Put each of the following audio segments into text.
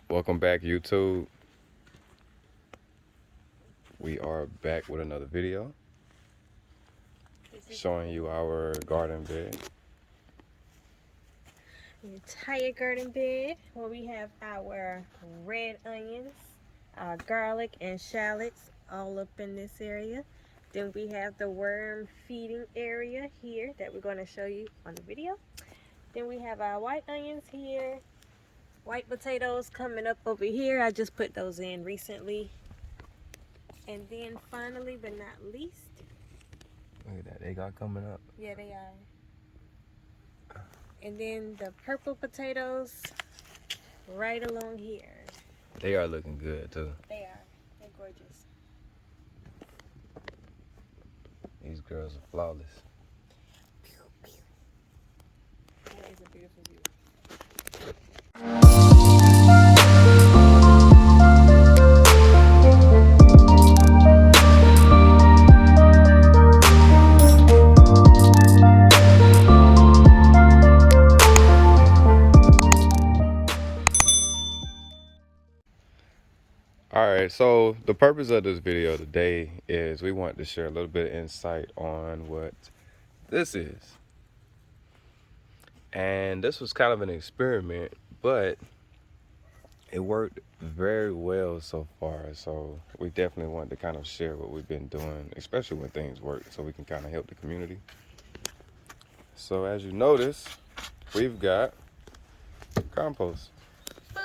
Welcome back, YouTube. We are back with another video showing you our garden bed. The entire garden bed where we have our red onions, our garlic and shallots all up in this area. Then we have the worm feeding area here that we're going to show you on the video. Then we have our white onions here, white potatoes coming up over here. I just put those in recently. And then finally but not least, Look at that, they got coming up. yeah, they are. And then the purple potatoes right along here. They are looking good too. They are. They're gorgeous. These girls are flawless. That is a beautiful view. Alright, so the purpose of this video today is we want to share a little bit of insight on what this is. And this was kind of an experiment, but it worked very well so far. So we definitely want to kind of share what we've been doing, especially when things work, so we can kind of help the community. So as you notice, we've got compost.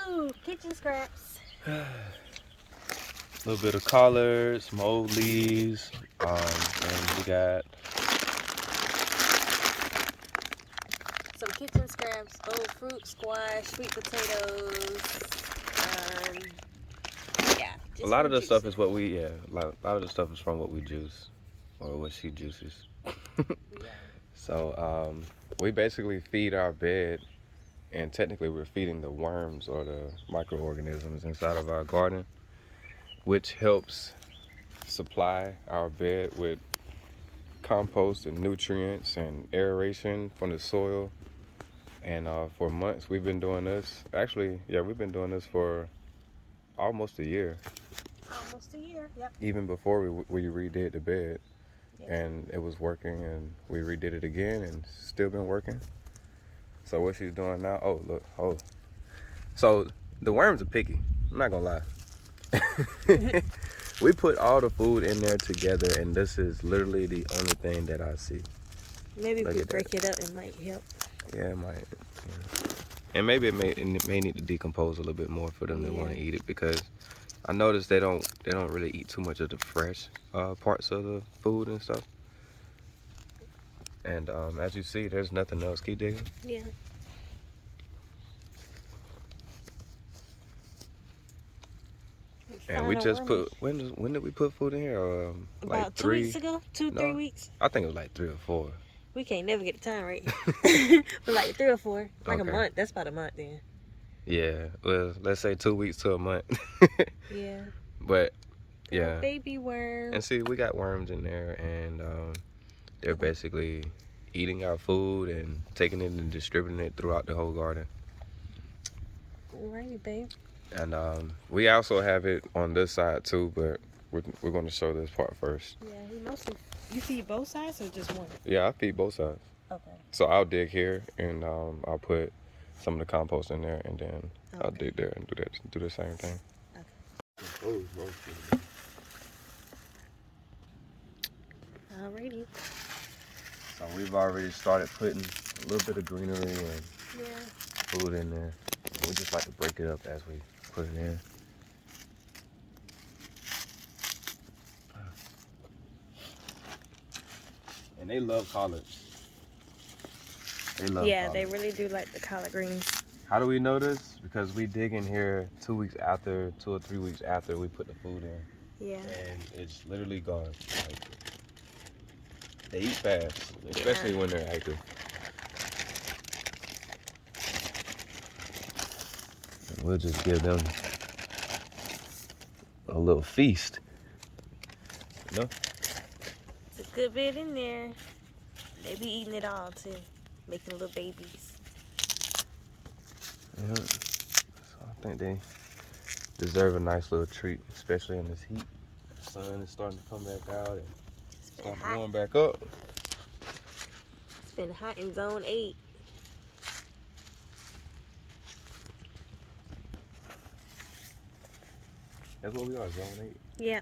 Food, kitchen scraps. A little bit of collards, some old leaves, and we got Some kitchen scraps, old fruit, squash, sweet potatoes. Yeah. a lot of the stuff is what we, a lot of the stuff is from what we juice, or what she juices. Yeah. So we basically feed our bed, and technically we're feeding the worms or the microorganisms inside of our garden, which helps supply our bed with compost and nutrients and aeration from the soil. And for months we've been doing this. Actually, yeah, we've been doing this for almost a year. Almost a year, yep. Even before we redid the bed. Yes. And it was working, and we redid it again and still been working. So what she's doing now, oh look, oh. So the worms are picky, I'm not gonna lie. We put all the food in there together, and this is literally the only thing that I see. Maybe if Look we at break it up, it might help. Yeah, it might. Yeah. And maybe it may need to decompose a little bit more for them to want to eat it, because I noticed they don't really eat too much of the fresh parts of the food and stuff. And as you see, there's nothing else. Keep digging. Yeah. And we just put, when did we put food in here? About like 2 weeks ago? 3 weeks? I think it was like 3 or 4. We can't never get the time right. But like 3 or 4. Like a month. That's about a month then. Yeah. Well, let's say 2 weeks to a month. Yeah. But yeah. Baby worms. And see, we got worms in there, and they're basically eating our food and taking it and distributing it throughout the whole garden. Alrighty, babe. And we also have it on this side too, but we're going to show this part first. Yeah, he mostly. You feed both sides or just one? Yeah, I feed both sides. Okay. So I'll dig here, and I'll put some of the compost in there, and then I'll dig there and do the same thing. Okay. Alrighty. So we've already started putting a little bit of greenery and food in there. We just like to break it up as we put it in. And they love collards. They love collards. They really do like the collard greens. How do we know this? Because we dig in here 2 weeks after, 2 or 3 weeks after we put the food in. Yeah. And it's literally gone. Like, they eat fast, especially when they're active. And we'll just give them a little feast. You know? It's a good bit in there. They be eating it all too, making little babies. Yeah. So I think deserve a nice little treat, especially in this heat. The sun is starting to come back out and starting to warm back up. It's been hot in zone 8. That's what we are, zone 8. Yeah.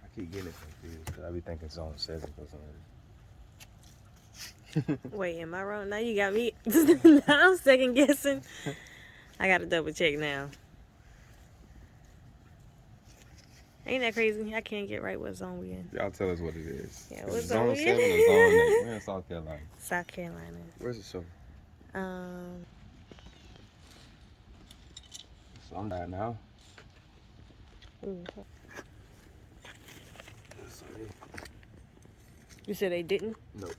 I keep getting it confused because I be thinking zone 7 for some reason. Wait, am I wrong? Now you got me. Now I'm second guessing. I gotta double check now. Ain't that crazy? I can't get right what zone we in. Y'all tell us what it is. Yeah, Is what it zone zone we 7 or in? zone 8? We're in South Carolina. South Carolina. Where's it show? Um, So I'm not now. ooh. You said they didn't? Nope.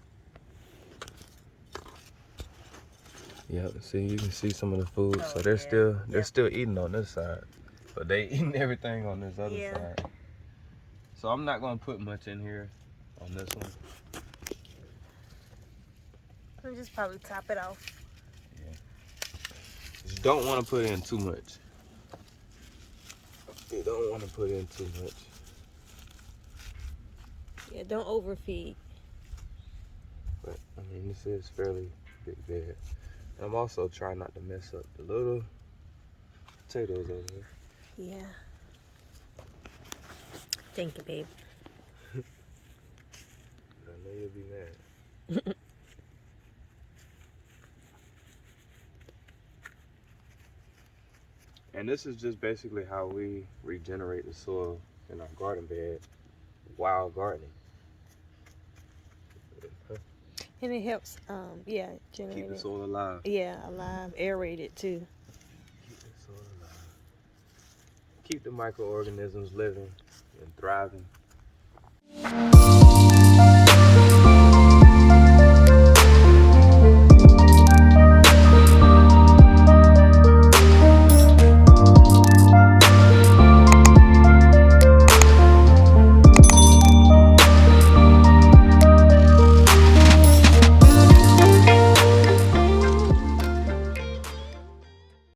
Yeah, see, you can see some of the food. Oh, So they're yeah. still eating on this side, but they eating everything on this other Yeah. side. So I'm not gonna put much in here on this one. I'll just probably top it off. You don't want to put in too much. You don't want to put in too much. Yeah, don't overfeed. But I mean, this is fairly big bed. And I'm also trying not to mess up the little potatoes over here. Yeah. Thank you, babe. I know you'll be mad. And this is just basically how we regenerate the soil in our garden bed while gardening. And it helps, generate Keep the it. soil alive. Yeah, alive, aerated too. Keep the soil alive. Keep the microorganisms living and thriving.